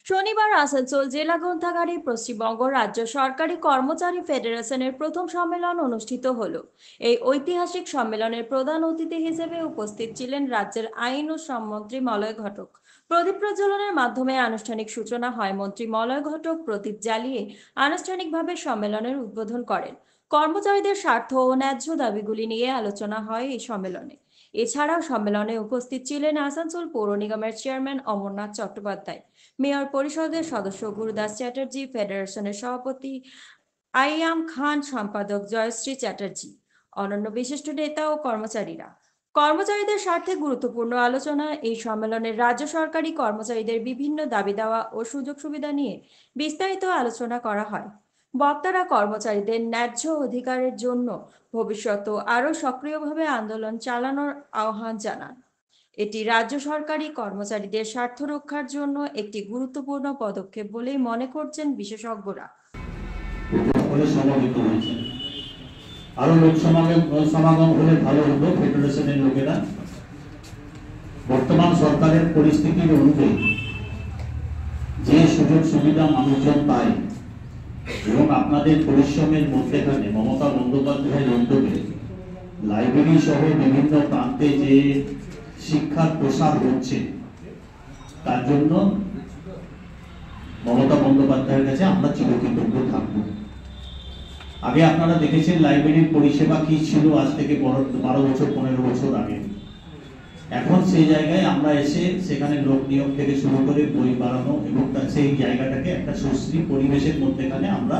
শনিবার আসানসোল জেলা গ্রন্থাগারে পশ্চিমবঙ্গ রাজ্য সরকারি কর্মচারী ফেডারেশনের প্রথম সম্মেলন অনুষ্ঠিত হলো। এই ঐতিহাসিক সম্মেলনের প্রধান অতিথি হিসেবে উপস্থিত ছিলেন রাজ্যের আইন ও শ্রমমন্ত্রী মলয় ঘটক। প্রদীপ প্রজ্বলনের মাধ্যমে আনুষ্ঠানিক সূচনা হয়। মন্ত্রী মলয় ঘটক প্রদীপ জ্বালিয়ে আনুষ্ঠানিকভাবে সম্মেলনের উদ্বোধন করেন। কর্মচারীদের স্বার্থ ও ন্যায্য দাবিগুলি নিয়ে আলোচনা হয় এই সম্মেলনে। এছাড়াও সম্মেলনে উপস্থিত ছিলেন আসানসোল পৌর নিগমের চেয়ারম্যান অমরনাথ চট্টোপাধ্যায়, মেয়র পরিষদের সদস্য গুরুদাস চ্যাটার্জি, ফেডারেশনের সভাপতি আইয়াম খান, সম্পাদক জয়শ্রী চ্যাটার্জি, অন্যান্য বিশিষ্ট নেতা ও কর্মচারীরা। কর্মচারীদের স্বার্থে গুরুত্বপূর্ণ আলোচনা। এই সম্মেলনে রাজ্য সরকারি কর্মচারীদের বিভিন্ন দাবি দেওয়া ও সুযোগ সুবিধা নিয়ে বিস্তারিত আলোচনা করা হয়। বক্তারা কর্মচারীদের ন্যায্য অধিকারের জন্য ভবিষ্যতে আরও সক্রিয়ভাবে আন্দোলন চালানোর আহ্বান জানান। এটি রাজ্য সরকারি কর্মচারীদের স্বার্থ রক্ষার জন্য একটি গুরুত্বপূর্ণ পদক্ষেপ বলেই মনে করছেন বিশেষজ্ঞরা। আরো লোক সমাগম হলে ভালো হতো। ফেডারেশনের লোকেরা বর্তমান সরকারের পরিস্থিতির অনুযায়ী যে সুযোগ সুবিধা মানুষজন পায় এবং আপনাদের পরিশ্রমের মধ্যেখানে মমতা বন্দ্যোপাধ্যায়ের উদ্যোগে লাইব্রেরি সহ বিভিন্ন প্রান্তে যে শিক্ষার প্রসার হচ্ছে, তার জন্য মমতা বন্দ্যোপাধ্যায়ের কাছে আমরা চিরকৃতজ্ঞ থাকবো। আগে আপনারা দেখেছেন লাইব্রেরির পরিষেবা কি ছিল আজ থেকে 12 বছর 15 বছর আগে। এখন সেই জায়গায় আমরা এসে সেখানে লোক নিয়োগ থেকে শুরু করে বই বাড়ানো এবং সেই জায়গাটাকে একটা সুস্থির পরিবেশের মধ্যেখানে আমরা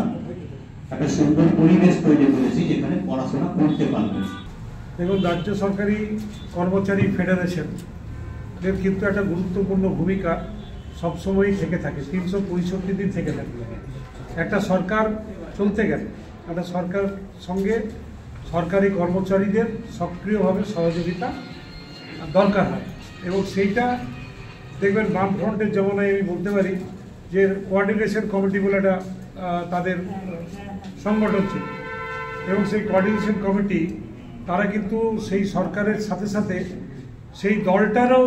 একটা সুন্দর পরিবেশ তৈরি করেছি যেখানে পড়াশোনা করতে পারবে। দেখুন, রাজ্য সরকারি কর্মচারী ফেডারেশন এর কিন্তু একটা গুরুত্বপূর্ণ ভূমিকা সবসময়ই থেকে থাকে, 365 দিন থেকে থাকে। একটা সরকার চলতে গেলে একটা সরকার সঙ্গে সরকারি কর্মচারীদের সক্রিয়ভাবে সহযোগিতা দরকার হয় এবং সেইটা দেখবেন বামফ্রন্টের জমানায় আমি বলতে পারি যে কোঅর্ডিনেশন কমিটি বলে একটা তাদের সংগঠন ছিল এবং সেই কোঅর্ডিনেশন কমিটি তারা কিন্তু সেই সরকারের সাথে সাথে সেই দলটারও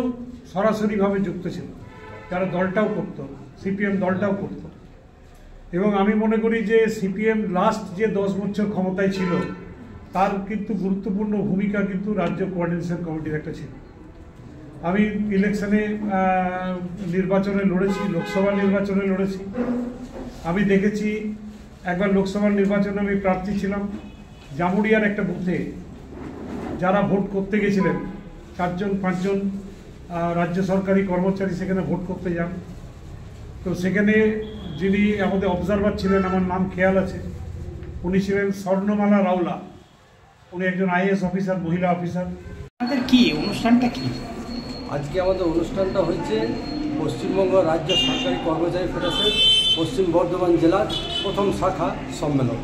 সরাসরিভাবে যুক্ত ছিল, যারা দলটাও করতো, সিপিএম দলটাও করতো। এবং আমি মনে করি যে সিপিএম লাস্ট যে 10 বছর ক্ষমতায় ছিল তার কিন্তু গুরুত্বপূর্ণ ভূমিকা কিন্তু রাজ্য কোঅর্ডিনেশন কমিটির একটা ছিল। আমি ইলেকশনে নির্বাচনে লড়েছি, লোকসভা নির্বাচনে লড়েছি। আমি দেখেছি একবার লোকসভার নির্বাচনে আমি প্রার্থী ছিলাম, জামুরিয়ার একটা বুথে যারা ভোট করতে গেছিলেন 4-5 জন রাজ্য সরকারি কর্মচারী সেখানে ভোট করতে যান। তো সেখানে যিনি আমাদের অবজারভার ছিলেন, আমার নাম খেয়াল আছে, উনি ছিলেন স্বর্ণমালা রাওলা। উনি একজন আইএএস অফিসার, মহিলা অফিসার। আমাদের কি অনুষ্ঠানটা কি? আজকে আমাদের অনুষ্ঠানটা হচ্ছে পশ্চিমবঙ্গ রাজ্য সরকারি কর্মচারী ফেডারেশন পশ্চিম বর্ধমান জেলার প্রথম শাখা সম্মেলন।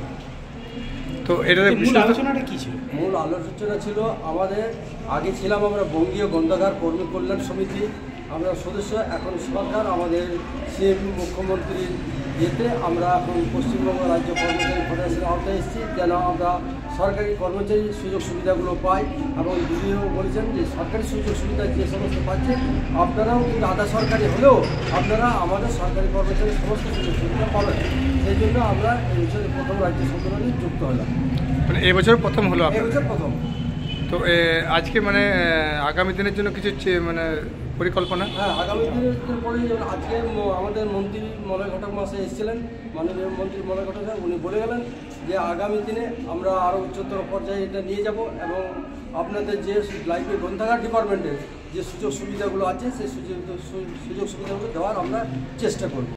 তো এটার মূল আলোচনাটা কি ছিল? মূল আলোচনা ছিল আমাদের আগে ছিলাম আমরা বঙ্গীয় গ্রন্থাগার কর্মী কল্যাণ সমিতি আমরা সদস্য, এখন সরকার আমাদের সিএম মুখ্যমন্ত্রীর ইয়েতে আমরা এখন পশ্চিমবঙ্গ রাজ্য কর্মচারী ফেডারেশনের আওতায় এসেছি যেন আমরা সরকারি কর্মচারী সুযোগ সুবিধাগুলো পাই। এবং দিদিও বলেছেন যে সরকারি সুযোগ সুবিধা যে সমস্ত পাচ্ছেন আপনারাও কিন্তু আধা সরকারি হলেও আপনারা আমাদের সরকারি কর্মচারীর সমস্ত সুযোগ সুবিধা পাবেন। সেই জন্য আমরা এই বছর প্রথম রাজ্য সম্মেলনে যুক্ত হলাম। মানে এবছর প্রথম হলো? এবছর প্রথম। তো আজকে মানে আগামী দিনের জন্য কিছু মানে পরিকল্পনা? হ্যাঁ, আগামী দিনের পরে আজকে আমাদের মন্ত্রী মলয় ঘটক মহাশয় এসেছিলেন, মাননীয় মন্ত্রী মলয় ঘটক, উনি বলে গেলেন যে আগামী দিনে আমরা আরও উচ্চতর পর্যায়ে এটা নিয়ে যাব এবং আপনাদের যে লাইব্রেরি গ্রন্থাগার ডিপার্টমেন্টের যে সুযোগ সুবিধাগুলো আছে সেই সুযোগ সুবিধাগুলো দেওয়ার আমরা চেষ্টা করব।